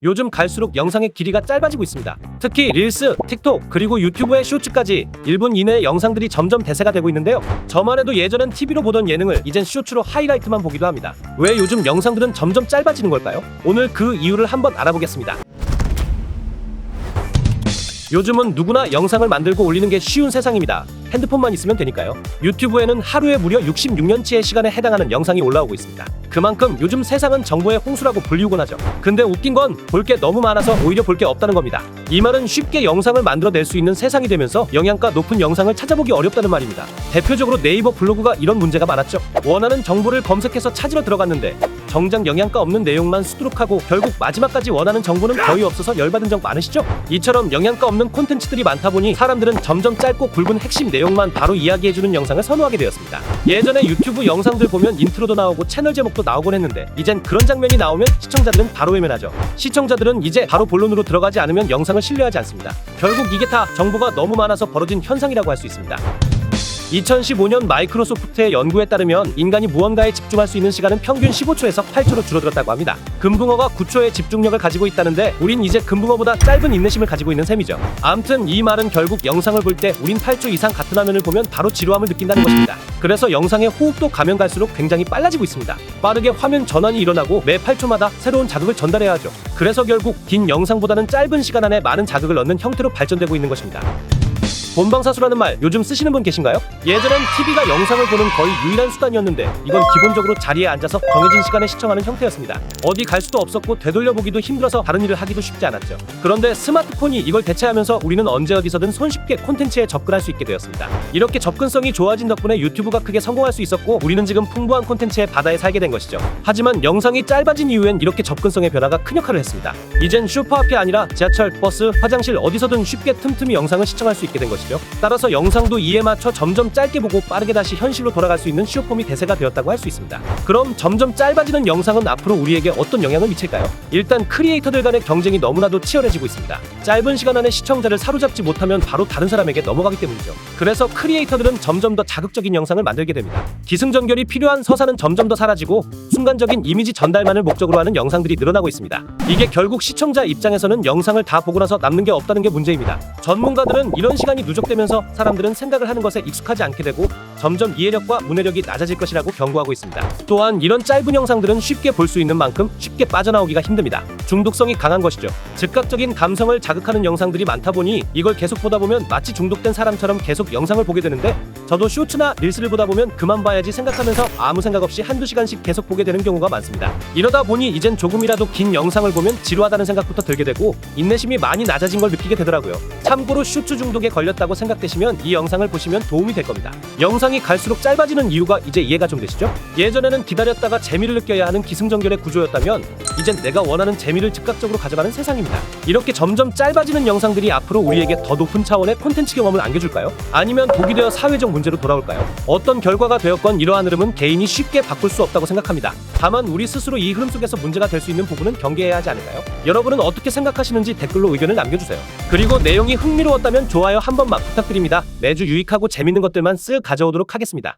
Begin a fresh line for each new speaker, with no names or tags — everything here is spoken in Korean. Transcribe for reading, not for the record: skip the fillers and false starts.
요즘 갈수록 영상의 길이가 짧아지고 있습니다. 특히 릴스, 틱톡, 그리고 유튜브의 쇼츠까지 1분 이내의 영상들이 점점 대세가 되고 있는데요. 저만 해도 예전엔 TV로 보던 예능을 이젠 쇼츠로 하이라이트만 보기도 합니다. 왜 요즘 영상들은 점점 짧아지는 걸까요? 오늘 그 이유를 한번 알아보겠습니다. 요즘은 누구나 영상을 만들고 올리는 게 쉬운 세상입니다. 핸드폰만 있으면 되니까요. 유튜브에는 하루에 무려 66년치의 시간에 해당하는 영상이 올라오고 있습니다. 그만큼 요즘 세상은 정보의 홍수라고 불리우곤 하죠. 근데 웃긴 건 볼 게 너무 많아서 오히려 볼 게 없다는 겁니다. 이 말은 쉽게 영상을 만들어낼 수 있는 세상이 되면서 영양가 높은 영상을 찾아보기 어렵다는 말입니다. 대표적으로 네이버 블로그가 이런 문제가 많았죠. 원하는 정보를 검색해서 찾으러 들어갔는데 정작 영양가 없는 내용만 수두룩하고 결국 마지막까지 원하는 정보는 거의 없어서 열받은 적 많으시죠? 이처럼 영양가 없는 콘텐츠들이 많다 보니 사람들은 점점 짧고 굵은 핵심 내용만 바로 이야기해주는 영상을 선호하게 되었습니다. 예전에 유튜브 영상들 보면 인트로도 나오고 채널 제목도 나오곤 했는데 이젠 그런 장면이 나오면 시청자들은 바로 외면하죠. 시청자들은 이제 바로 본론으로 들어가지 않으면 영상을 신뢰하지 않습니다. 결국 이게 다 정보가 너무 많아서 벌어진 현상이라고 할 수 있습니다. 2015년 마이크로소프트의 연구에 따르면 인간이 무언가에 집중할 수 있는 시간은 평균 15초에서 8초로 줄어들었다고 합니다. 금붕어가 9초의 집중력을 가지고 있다는데 우린 이제 금붕어보다 짧은 인내심을 가지고 있는 셈이죠. 암튼 이 말은 결국 영상을 볼 때 우린 8초 이상 같은 화면을 보면 바로 지루함을 느낀다는 것입니다. 그래서 영상의 호흡도 가면 갈수록 굉장히 빨라지고 있습니다. 빠르게 화면 전환이 일어나고 매 8초마다 새로운 자극을 전달해야 하죠. 그래서 결국 긴 영상보다는 짧은 시간 안에 많은 자극을 얻는 형태로 발전되고 있는 것입니다. 본방사수라는 말 요즘 쓰시는 분 계신가요? 예전엔 TV가 영상을 보는 거의 유일한 수단이었는데 이건 기본적으로 자리에 앉아서 정해진 시간에 시청하는 형태였습니다. 어디 갈 수도 없었고 되돌려보기도 힘들어서 다른 일을 하기도 쉽지 않았죠. 그런데 스마트폰이 이걸 대체하면서 우리는 언제 어디서든 손쉽게 콘텐츠에 접근할 수 있게 되었습니다. 이렇게 접근성이 좋아진 덕분에 유튜브가 크게 성공할 수 있었고 우리는 지금 풍부한 콘텐츠의 바다에 살게 된 것이죠. 하지만 영상이 짧아진 이후엔 이렇게 접근성의 변화가 큰 역할을 했습니다. 이젠 슈퍼 앞이 아니라 지하철, 버스, 화장실 어디서든 쉽게 틈틈이 영상을 시청할 수 있게 된 것이죠. 따라서 영상도 이에 맞춰 점점 짧게 보고 빠르게 다시 현실로 돌아갈 수 있는 숏폼이 대세가 되었다고 할 수 있습니다. 그럼 점점 짧아지는 영상은 앞으로 우리에게 어떤 영향을 미칠까요? 일단 크리에이터들 간의 경쟁이 너무나도 치열해지고 있습니다. 짧은 시간 안에 시청자를 사로잡지 못하면 바로 다른 사람에게 넘어가기 때문이죠. 그래서 크리에이터들은 점점 더 자극적인 영상을 만들게 됩니다. 기승전결이 필요한 서사는 점점 더 사라지고 순간적인 이미지 전달만을 목적으로 하는 영상들이 늘어나고 있습니다. 이게 결국 시청자 입장에서는 영상을 다 보고 나서 남는 게 없다는 게 문제입니다. 전문가들은 이런 시간이 누적되면서 사람들은 생각을 하는 것에 익숙하지 않게 되고 점점 이해력과 문해력이 낮아질 것이라고 경고하고 있습니다. 또한 이런 짧은 영상들은 쉽게 볼 수 있는 만큼 쉽게 빠져나오기가 힘듭니다. 중독성이 강한 것이죠. 즉각적인 감성을 자극하는 영상들이 많다 보니 이걸 계속 보다 보면 마치 중독된 사람처럼 계속 영상을 보게 되는데 저도 쇼츠나 릴스를 보다 보면 그만 봐야지 생각하면서 아무 생각 없이 한두 시간씩 계속 보게 되는 경우가 많습니다. 이러다 보니 이젠 조금이라도 긴 영상을 보면 지루하다는 생각부터 들게 되고 인내심이 많이 낮아진 걸 느끼게 되더라고요. 참고로 쇼츠 중독에 걸렸다고 생각되시면 이 영상을 보시면 도움이 될 겁니다. 영상이 갈수록 짧아지는 이유가 이제 이해가 좀 되시죠? 예전에는 기다렸다가 재미를 느껴야 하는 기승전결의 구조였다면 이젠 내가 원하는 재미를 즉각적으로 가져가는 세상입니다. 이렇게 점점 짧아지는 영상들이 앞으로 우리에게 더 높은 차원의 콘텐츠 경험을 안겨줄까요? 아니면 독이 되어 사회적 문제로 돌아올까요? 어떤 결과가 되었건 이러한 흐름은 개인이 쉽게 바꿀 수 없다고 생각합니다. 다만 우리 스스로 이 흐름 속에서 문제가 될 수 있는 부분은 경계해야 하지 않을까요? 여러분은 어떻게 생각하시는지 댓글로 의견을 남겨주세요. 그리고 내용이 흥미로웠다면 좋아요 한 번만 부탁드립니다. 매주 유익하고 재밌는 것들만 쓱 가져오도록 하겠습니다.